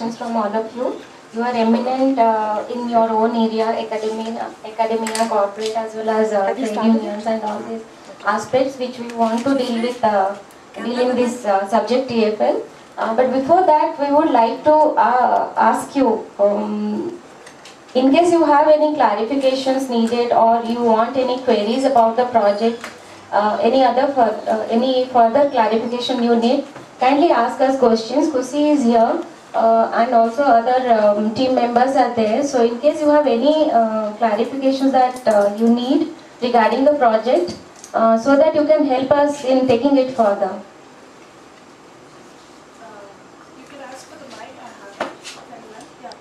from all of you. You are eminent in your own area, academia, corporate, as well as trade unions and all these aspects which we want to deal with, deal in this subject TFL. But before that, we would like to ask you, in case you have any clarifications needed or you want any queries about the project, any further clarification you need, kindly ask us questions. Kusi is here. And also other team members are there. So in case you have any clarifications that you need regarding the project, so that you can help us in taking it further. You can ask for the mic. I have it. Yeah.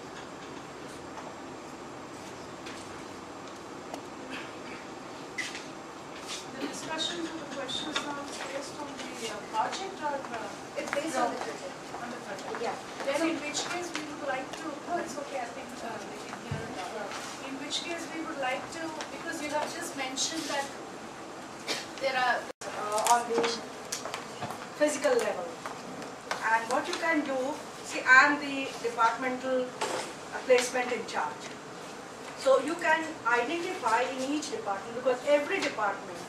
The discussion and the questions now is based on the project or it's based on the project. On the project. Yeah. Then in which case we would like to, it's okay, I think we can hear it out. In which case we would like to, because you have just mentioned that there are on the physical level. And what you can do, see, I am the departmental placement in charge. So you can identify in each department, because every department,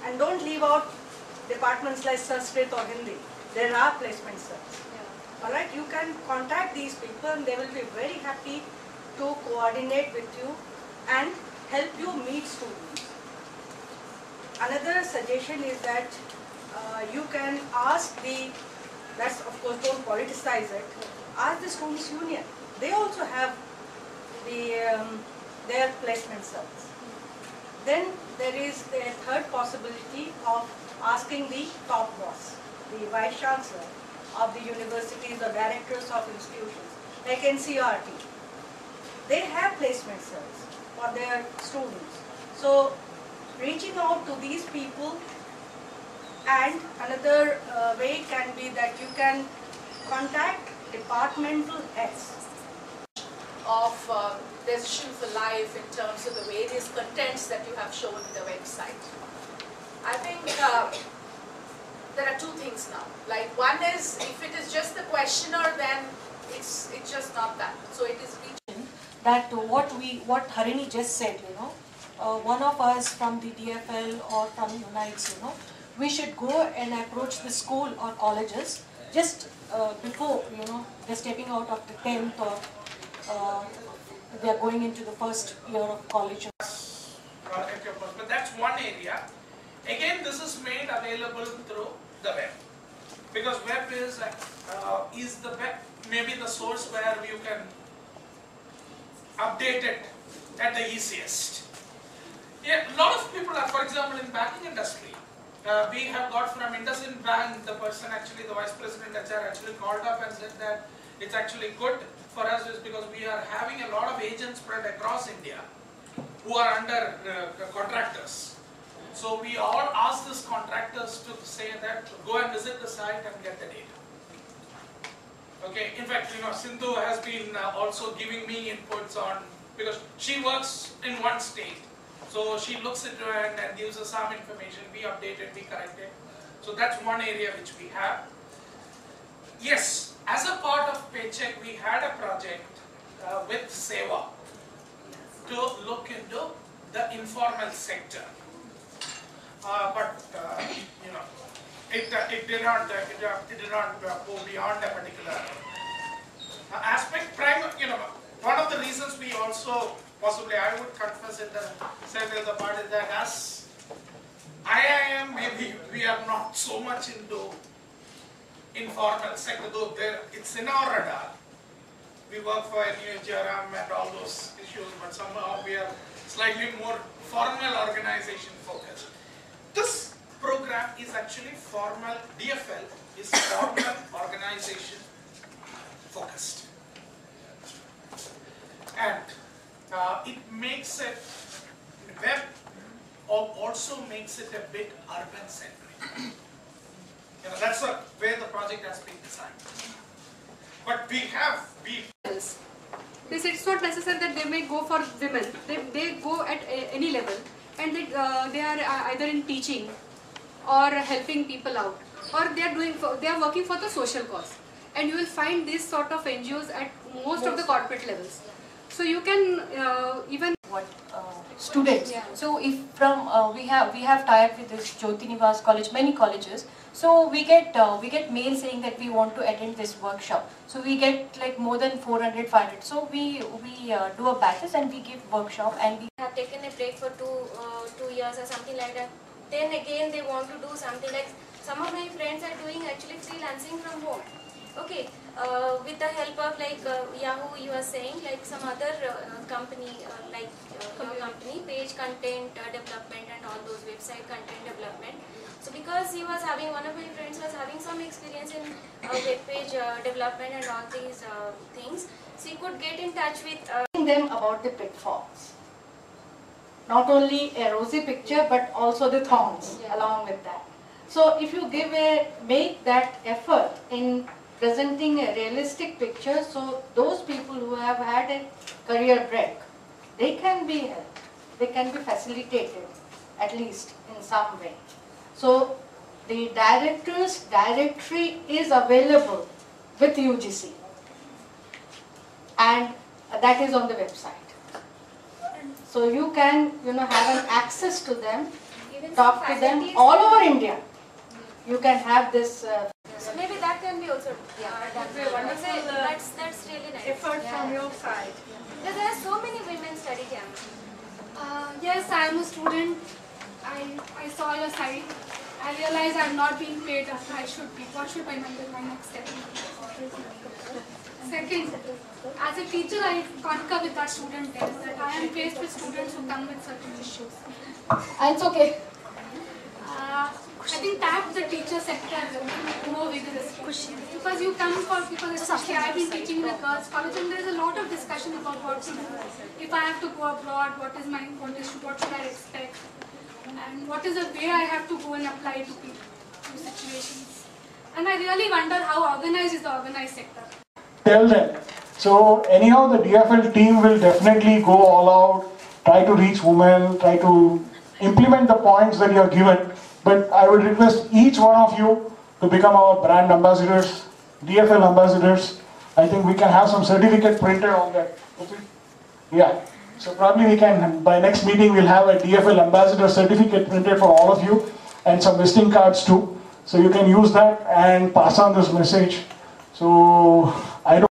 and don't leave out departments like Sanskrit or Hindi, there are placement cells. Alright, you can contact these people and they will be very happy to coordinate with you and help you meet students. Another suggestion is that you can ask that's of course don't politicize it, ask the students union. They also have their placement cells. Then there is the third possibility of asking the top boss, the vice chancellor of the universities or directors of institutions, like NCERT. They have placement cells for their students. So reaching out to these people, and another way can be that you can contact departmental heads of Decision for Life in terms of the various contents that you have shown in the website. I think there are two things now. Like one is, if it is just the questioner, then it's just not that. So it is reaching that what Harini just said, one of us from the DFL or from Unites, we should go and approach the school or colleges just before, they're stepping out of the 10th or they're going into the first year of college. But that's one area. Again, this is made available through the web, because web is the web, maybe the source where you can update it at the easiest. Yeah, a lot of people are, for example, in banking industry, we have got from IndusInd Bank, the person actually, the vice president HR actually called up and said that it's actually good for us is because we are having a lot of agents spread across India who are under contractors. So we all ask these contractors to say that go and visit the site and get the data. Okay, in fact, Sindhu has been also giving me inputs on, because she works in one state. So she looks into it and gives us some information, we update it, we correct it. So that's one area which we have. Yes, as a part of Paycheck, we had a project with Seva to look into the informal sector. But it did not go beyond a particular aspect. One of the reasons we also, possibly I would confess it and say that the part is that as IIM, maybe we are not so much into informal sector, though it's in our radar. We work for NUJRM and all those issues, but somehow we are slightly more formal organization focused. This program is actually formal, DFL is formal organization focused. And it makes it, web also makes it a bit urban centric. That's the way the project has been designed. But they said it's not necessary that they may go for women. They go at any level, and they are either in teaching or helping people out, or they are working for the social cause. and you will find this sort of NGOs at most of the corporate levels. So you can even Students. Yeah. So if from we have tied with this Jyoti Nivas College, many colleges. So we get mail saying that we want to attend this workshop. So we get like more than 400, 500. So we do a batches and we give workshop and we have taken a break for 2 years or something like that. Then again they want to do something like some of my friends are doing actually freelancing from home. Okay, with the help of like Yahoo, you are saying like some other company like your company, page content development and all those website content development. So because he was having, one of my friends was having some experience in web page development and all these things, so he could get in touch with them about the pitfalls. Not only a rosy picture but also the thorns along with that. So if you make that effort in presenting a realistic picture, so those people who have had a career break, they can be helped, they can be facilitated at least in some way. So the director's directory is available with UGC and that is on the website. So you can have an access to them, talk to them all over India. You can have this. so maybe that can be also done. That's really nice. Effort from your side. Because there are so many women study here. yes, I am a student. I saw your site. I realized I am not being paid as I should be. What should my next step be? Second, as a teacher, I concur with our student there that I am faced with students who come with certain issues. it's okay. I think tap the teacher sector more vigorously. Because you come because especially I have been teaching in a girls' college and there is a lot of discussion about what to do. If I have to go abroad, what should I expect? And what is the way I have to go and apply to situations. And I really wonder how organized is the organized sector. Tell them. So anyhow, the DFL team will definitely go all out, try to reach women, try to implement the points that you are given. But I would request each one of you to become our brand ambassadors, DFL ambassadors. I think we can have some certificate printed on that. Okay? Yeah. So probably we can, by next meeting, we'll have a DFL ambassador certificate printed for all of you and some visiting cards too. So you can use that and pass on this message. So I don't